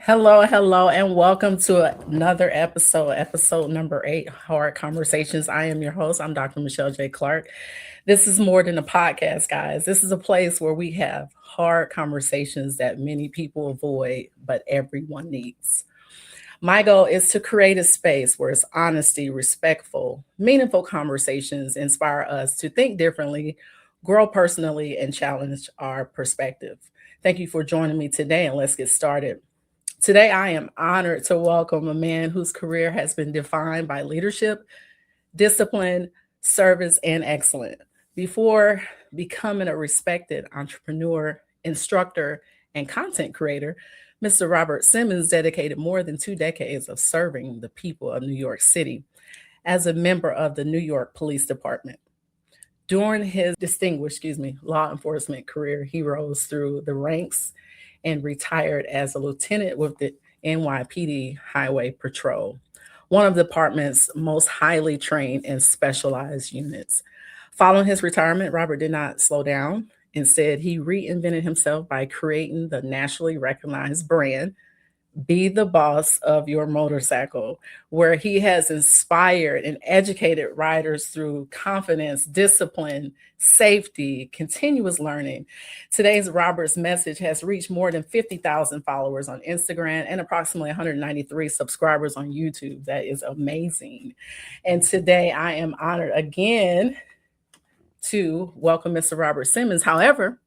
Hello, and welcome to another episode number 8, Hard Conversations. I am your host. I'm Dr. Michelle J. Clark. This is more than a podcast, guys. This is a place where we have hard conversations that many people avoid, but everyone needs. My goal is to create a space where it's honesty, respectful, meaningful conversations inspire us to think differently, grow personally, and challenge our perspective. Thank you for joining me today, and let's get started. Today, I am honored to welcome a man whose career has been defined by leadership, discipline, service, and excellence. Before becoming a respected entrepreneur, instructor, and content creator, Mr. Robert Simmons dedicated more than 2 decades of serving the people of New York City as a member of the New York Police Department. During his distinguished, law enforcement career, he rose through the ranks and retired as a lieutenant with the NYPD Highway Patrol, one of the department's most highly trained and specialized units. Following his retirement, Robert did not slow down. Instead, he reinvented himself by creating the nationally recognized brand Be the Boss of Your Motorcycle, where he has inspired and educated riders through confidence, discipline, safety, continuous learning. Today's Robert's message has reached more than 50,000 followers on Instagram and approximately 193 subscribers on YouTube. That is amazing. And today I am honored again to welcome Mr. Robert Simmons. However,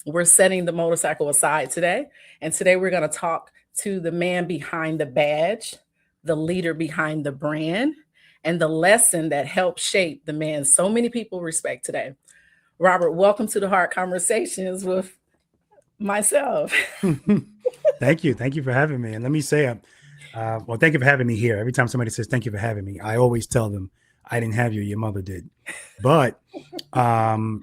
we're setting the motorcycle aside today. And today we're going to talk to the man behind the badge, the leader behind the brand, and the lesson that helped shape the man so many people respect today. Robert, welcome to the Hard Conversations with myself. Thank you. Thank you for having me. And let me say, thank you for having me here. Every time somebody says, thank you for having me, I always tell them, I didn't have you, your mother did. But I'm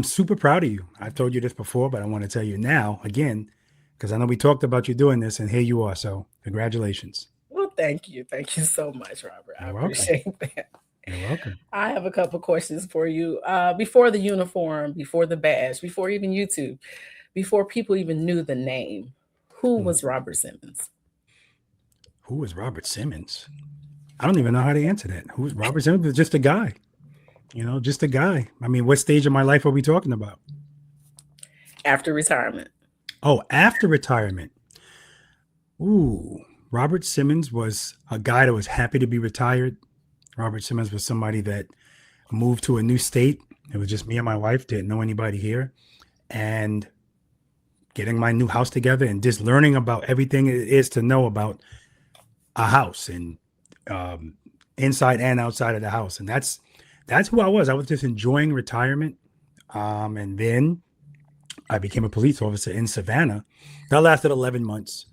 super proud of you. I've told you this before, but I want to tell you now again, because I know we talked about you doing this, and here you are. So congratulations. Well, thank you. Thank you so much, Robert. You're I welcome. appreciate that. You're welcome. I have a couple questions for you. Before the uniform, before the badge, before even YouTube, before people even knew the name, who was Robert Simmons? Who was Robert Simmons? I don't even know how to answer that. Who was Robert Simmons? Was just a guy. Just a guy. I mean, what stage of my life are we talking about? After retirement. Oh, after retirement. Ooh, Robert Simmons was a guy that was happy to be retired. Robert Simmons was somebody that moved to a new state. It was just me and my wife, didn't know anybody here. And getting my new house together and just learning about everything it is to know about a house and inside and outside of the house. And that's who I was. I was just enjoying retirement. And then I became a police officer in Savannah. That lasted 11 months.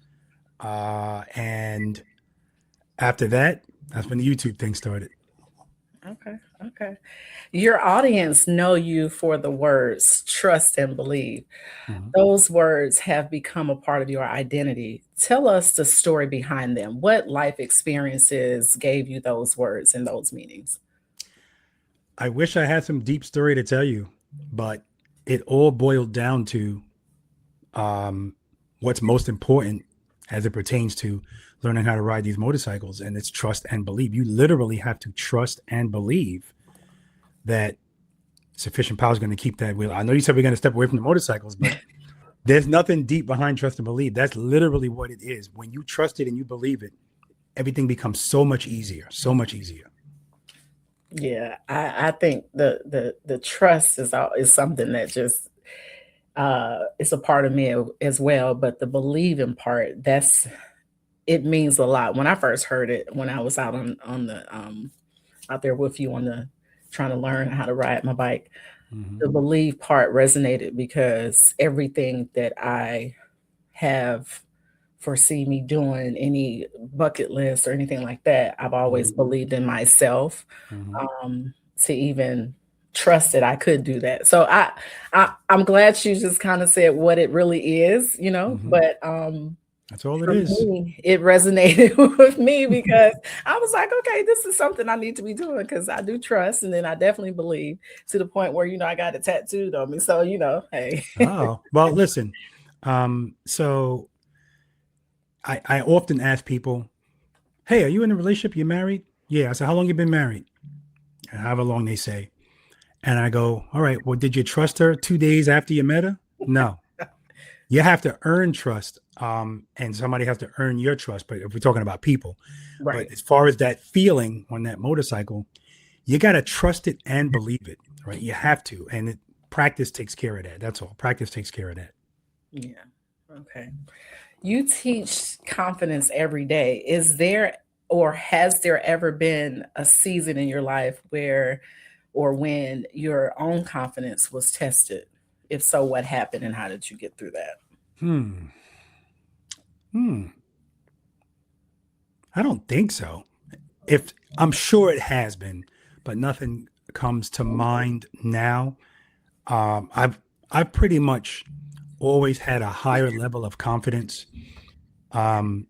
And after that, that's when the YouTube thing started. Okay. Your audience know you for the words trust and believe. Mhm. Those words have become a part of your identity. Tell us the story behind them. What life experiences gave you those words and those meanings? I wish I had some deep story to tell you, but it all boiled down to what's most important as it pertains to learning how to ride these motorcycles, and it's trust and believe. You literally have to trust and believe that sufficient power is going to keep that wheel. I know you said we're going to step away from the motorcycles, but there's nothing deep behind trust and believe. That's literally what it is. When you trust it and you believe it, everything becomes so much easier, so much easier. Yeah, I think the trust is something that just is a part of me as well. But the believing part, it means a lot. When I first heard it, when I was on the out there with you on the trying to learn how to ride my bike, the believe part resonated because everything that I have foresee me doing, any bucket list or anything like that, I've always believed in myself to even trust that I could do that. So I'm glad you just kind of said what it really is, but That's all it for is. me, it resonated with me because I was like, okay, this is something I need to be doing because I do trust, and then I definitely believe to the point where I got it tattooed on me. So hey. Oh, well, listen. So I often ask people, hey, are you in a relationship? You married? Yeah. I said, how long you been married? And however long they say. And I go, all right, well, did you trust her 2 days after you met her? No. You have to earn trust. And somebody has to earn your trust. But if we're talking about people, but Right. as far as that feeling on that motorcycle, you got to trust it and believe it, right? You have to. And practice takes care of that. That's all. Practice takes care of that. Yeah. Okay. You teach confidence every day. Is there or has there ever been a season in your life where or when your own confidence was tested? If so, what happened and how did you get through that? Hmm. Hmm. I don't think so. If I'm sure it has been, but nothing comes to mind now. I've pretty much always had a higher level of confidence. Um,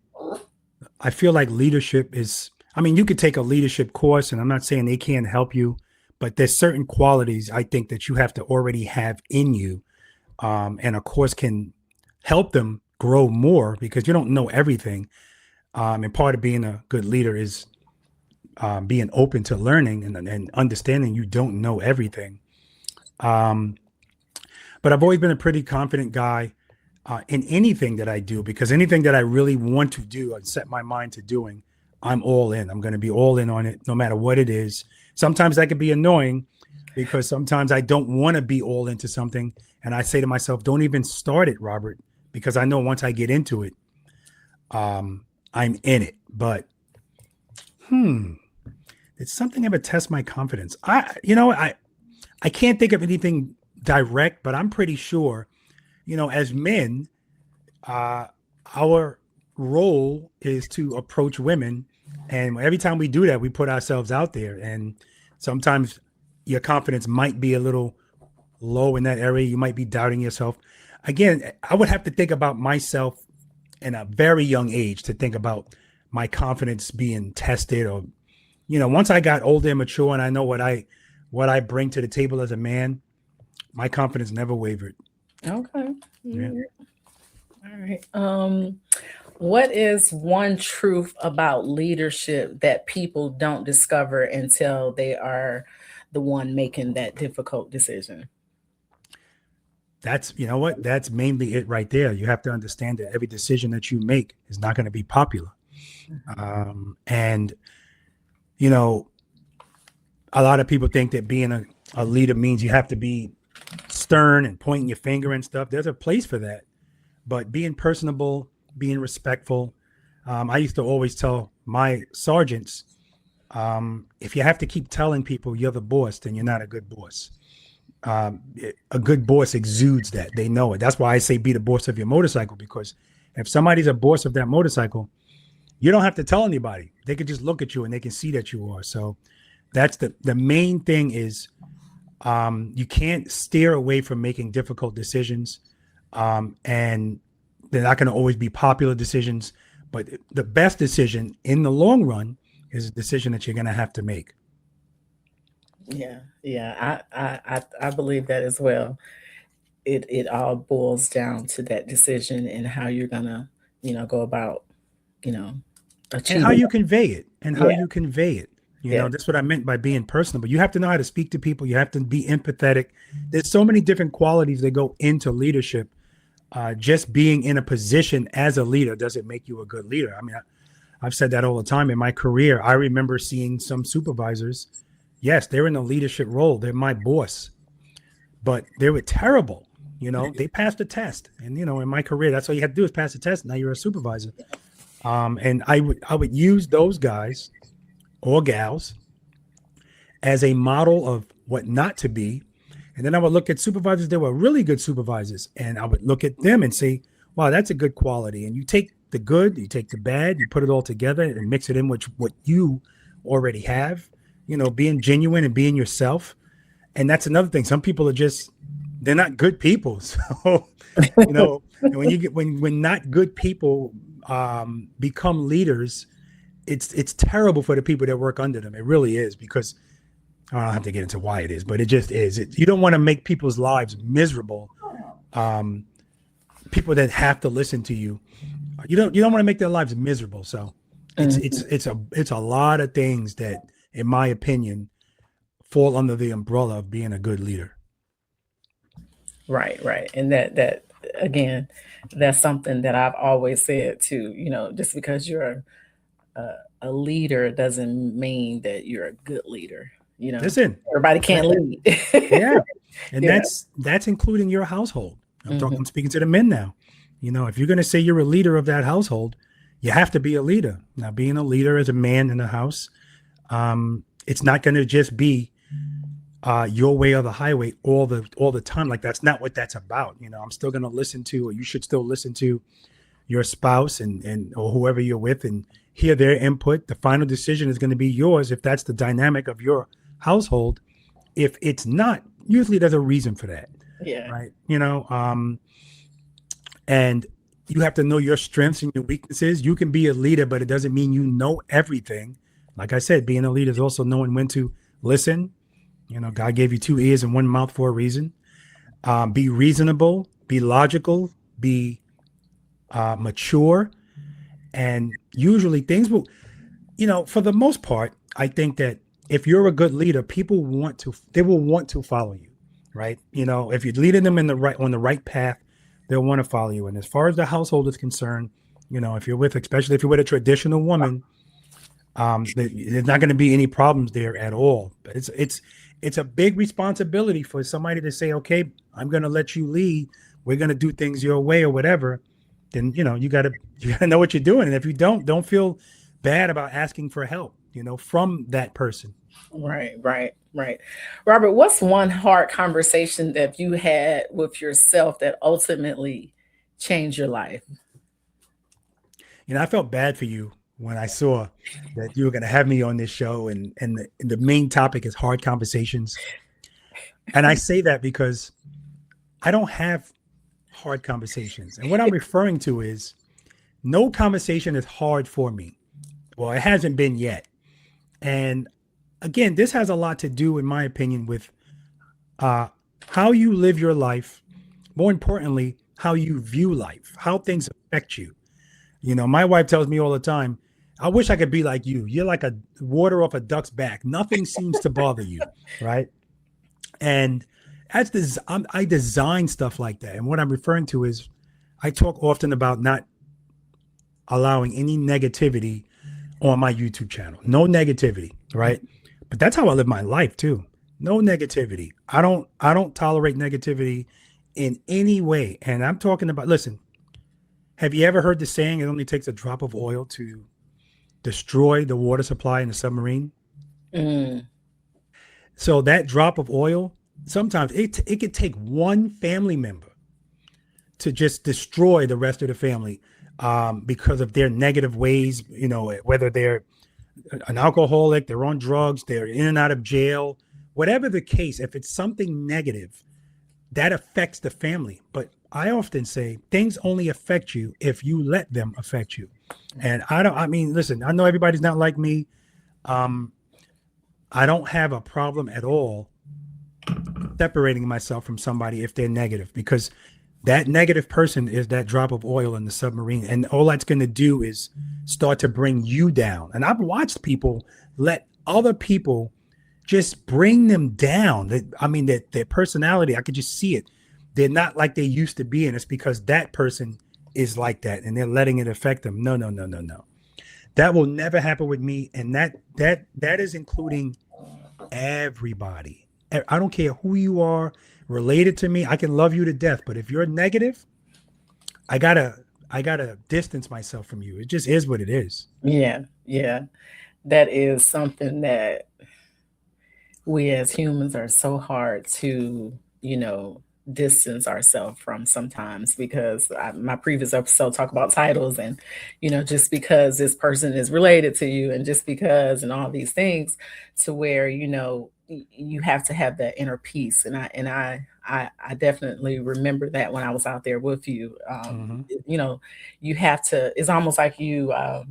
I feel like leadership is, I mean, you could take a leadership course, and I'm not saying they can't help you, but there's certain qualities I think that you have to already have in you. And a course can help them grow more because you don't know everything. And part of being a good leader is being open to learning and understanding you don't know everything. Um, but I've always been a pretty confident guy in anything that I do because anything that I really want to do and set my mind to doing, I'm all in. I'm going to be all in on it, no matter what it is. Sometimes that can be annoying because sometimes I don't want to be all into something. And I say to myself, don't even start it, Robert, because I know once I get into it, I'm in it. But, it's something ever test my confidence. I can't think of anything direct, but I'm pretty sure, as men, uh, our role is to approach women. And every time we do that, we put ourselves out there. And sometimes your confidence might be a little low in that area. You might be doubting yourself. Again, I would have to think about myself in a very young age to think about my confidence being tested or, once I got older and mature and I know what I bring to the table as a man, my confidence never wavered. Okay. Yeah. Mm, all right. What is one truth about leadership that people don't discover until they are the one making that difficult decision? That's, what, that's mainly it right there. You have to understand that every decision that you make is not going to be popular. And, you know, a lot of people think that being a leader means you have to be stern and pointing your finger and stuff. There's a place for that. But being personable, being respectful. I used to always tell my sergeants, if you have to keep telling people you're the boss, then you're not a good boss. A good boss exudes that. They know it. That's why I say be the boss of your motorcycle, because if somebody's a boss of that motorcycle, you don't have to tell anybody. They could just look at you and they can see that you are. So that's the main thing is you can't steer away from making difficult decisions. And they're not going to always be popular decisions, but the best decision in the long run is a decision that you're going to have to make. Yeah, yeah, I believe that as well. It all boils down to that decision and how you're gonna, go about, you know, And how achieving you that. convey it and how Yeah, you convey it. yeah, That's what I meant by being personable. You have to know how to speak to people. You have to be empathetic. There's so many different qualities that go into leadership. Just being in a position as a leader doesn't make you a good leader. I mean, I've said that all the time in my career. I remember seeing some supervisors. Yes, they're in a leadership role. They're my boss, but they were terrible. They passed the test, and in my career, that's all you had to do is pass the test. Now you're a supervisor. And I would use those guys or gals as a model of what not to be. And then I would look at supervisors that were really good supervisors, and I would look at them and say, wow, that's a good quality. And you take the good, you take the bad, you put it all together and mix it in with what you already have, being genuine and being yourself. And that's another thing. Some people are just, they're not good people. So, and when you get, when not good people become leaders, it's terrible for the people that work under them. It really is, because I don't have to get into why it is, but it just is. You don't want to make people's lives miserable. People that have to listen to you. You don't want to make their lives miserable. So Mhm. it's a lot of things that, in my opinion, fall under the umbrella of being a good leader. Right, right. And that again, that's something that I've always said too. Just because you're a leader doesn't mean that you're a good leader. Listen, Everybody can't that, lead. yeah, and Yeah. that's including your household. Hmm. I'm speaking to the men now. If you're going to say you're a leader of that household, you have to be a leader. Now, being a leader as a man in the house, it's not going to just be your way or the highway all the time. Like, that's not what that's about. I'm still going to listen to, or you should still listen to your spouse and or whoever you're with, and hear their input. The final decision is going to be yours if that's the dynamic of your household. If it's not, usually there's a reason for that, Yeah. right? And you have to know your strengths and your weaknesses. You can be a leader, but it doesn't mean you know everything. Like I said, being a leader is also knowing when to listen. God gave you two ears and one mouth for a reason. Be reasonable, be logical, be mature, and usually things will, for the most part, I think that if you're a good leader, they will want to follow you, right? If you're leading them on the right path, they'll want to follow you. And as far as the household is concerned, especially if you're with a traditional woman, there's not going to be any problems there at all. But it's a big responsibility for somebody to say, okay, I'm going to let you lead. We're going to do things your way or whatever. Then you gotta know what you're doing. And if you don't feel bad about asking for help, from that person. Right, right, right. Robert, what's one hard conversation that you had with yourself that ultimately changed your life? I felt bad for you when I saw that you were going to have me on this show, and the main topic is hard conversations. And I say that because I don't have hard conversations. And what I'm referring to is, no conversation is hard for me. Well, it hasn't been yet. And again, this has a lot to do, in my opinion, with uh, how you live your life. More importantly, how you view life, how things affect you. My wife tells me all the time, I wish I could be like you. You're like a water off a duck's back. Nothing seems to bother you, right? And I design stuff like that. And what I'm referring to is, I talk often about not allowing any negativity on my YouTube channel. No negativity, right? But that's how I live my life too. No negativity. I don't tolerate negativity in any way. And I'm talking about, listen, have you ever heard the saying, it only takes a drop of oil to destroy the water supply in a submarine? Mm, So that drop of oil, sometimes it could take one family member to just destroy the rest of the family, because of their negative ways, whether they're an alcoholic, they're on drugs, they're in and out of jail, whatever the case. If it's something negative, that affects the family. But I often say things only affect you if you let them affect you. And listen, I know everybody's not like me. Um, I don't have a problem at all separating myself from somebody if they're negative, because that negative person is that drop of oil in the submarine. And all that's going to do is start to bring you down. And I've watched people let other people just bring them down. That their personality, I could just see it. They're not like they used to be. And it's because that person is like that and they're letting it affect them. No, no, no, no, no. That will never happen with me. And that is including everybody. I don't care who you are related to me. I can love you to death, but if you're negative, I gotta distance myself from you. It just is what it is. yeah, yeah. That is something that we as humans are so hard to, you know, distance ourselves from sometimes because my previous episode talk about titles and, just because this person is related to you and just because and all these things to where, you have to have that inner peace. And I definitely remember that when I was out there with you. Mm-hmm. You know, you have to, it's almost like I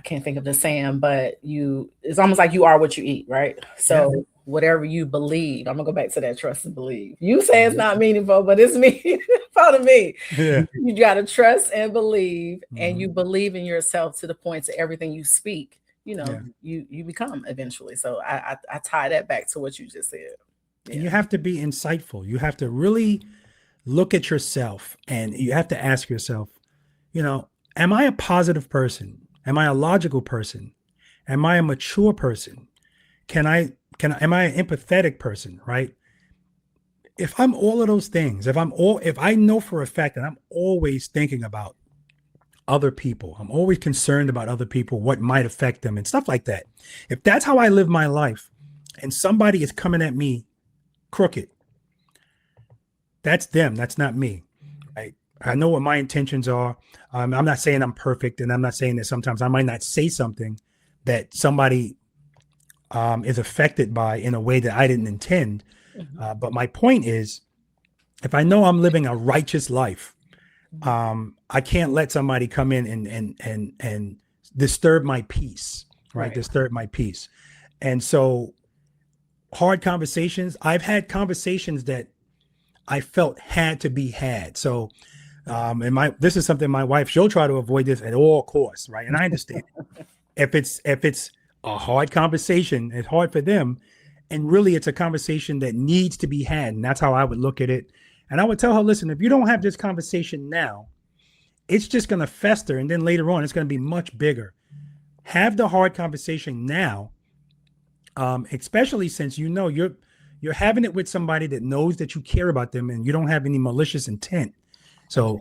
can't think of the saying, but it's almost like you are what you eat, right? Yeah. So whatever you believe. I'm gonna go back to that trust and believe. You say it's not meaningful, but it's meaningful to me. Yeah. You gotta trust and believe, and you Mhm. believe in yourself to the point to everything you speak, Yeah. you become eventually. So I tie that back to what you just said. And Yeah. you have to be insightful. You have to really look at yourself and you have to ask yourself, am I a positive person? Am I a logical person? Am I a mature person? Am I an empathetic person? Right. If I'm all of those things, if I know for a fact that I'm always thinking about other people, I'm always concerned about other people, what might affect them and stuff like that. If that's how I live my life and somebody is coming at me crooked, that's them. That's not me. I know what my intentions are. I'm not saying I'm perfect, and I'm not saying that sometimes I might not say something that somebody is affected by in a way that I didn't intend. Mhm. But my point is, if I know I'm living a righteous life, Mhm. I can't let somebody come in and disturb my peace, right? Right. Disturb my peace. And so, hard conversations. I've had conversations that I felt had to be had. So, and this is something my wife, she'll try to avoid this at all costs, right? And I understand if it's a hard conversation, it's hard for them, and really it's a conversation that needs to be had, and that's how I would look at it. And I would tell her, listen, if you don't have this conversation now, it's just going to fester, and then later on, it's going to be much bigger. Have the hard conversation now, especially since you're having it with somebody that knows that you care about them and you don't have any malicious intent. So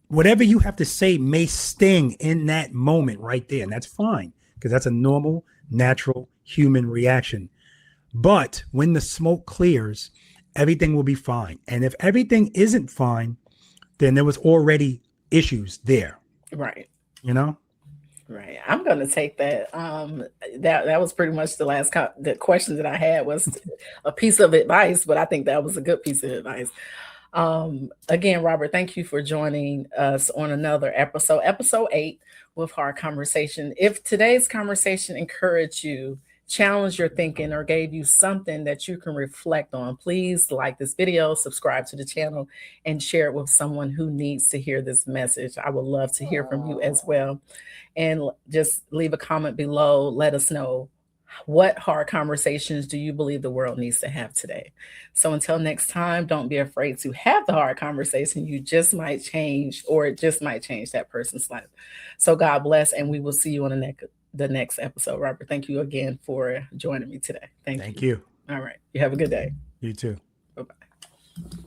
whatever you have to say may sting in that moment right there. And that's fine because that's a normal, natural human reaction. But when the smoke clears, everything will be fine. And if everything isn't fine, then there was already issues there, Right. you know? Right. I'm going to take that. That was pretty much the question that I had was a piece of advice, but I think that was a good piece of advice. Again, Robert, thank you for joining us on another episode 8 with Hard Conversation. If today's conversation encouraged you, challenged your thinking, or gave you something that you can reflect on, please like this video, subscribe to the channel, and share it with someone who needs to hear this message. I would love to hear from you as well. And just leave a comment below. Let us know, what hard conversations do you believe the world needs to have today? So until next time, don't be afraid to have the hard conversation. You just might change, or it just might change that person's life. So God bless, and we will see you on the next episode. Robert, thank you again for joining me today. Thank Thank you. you. All right. You have a good day. You too. Bye-bye.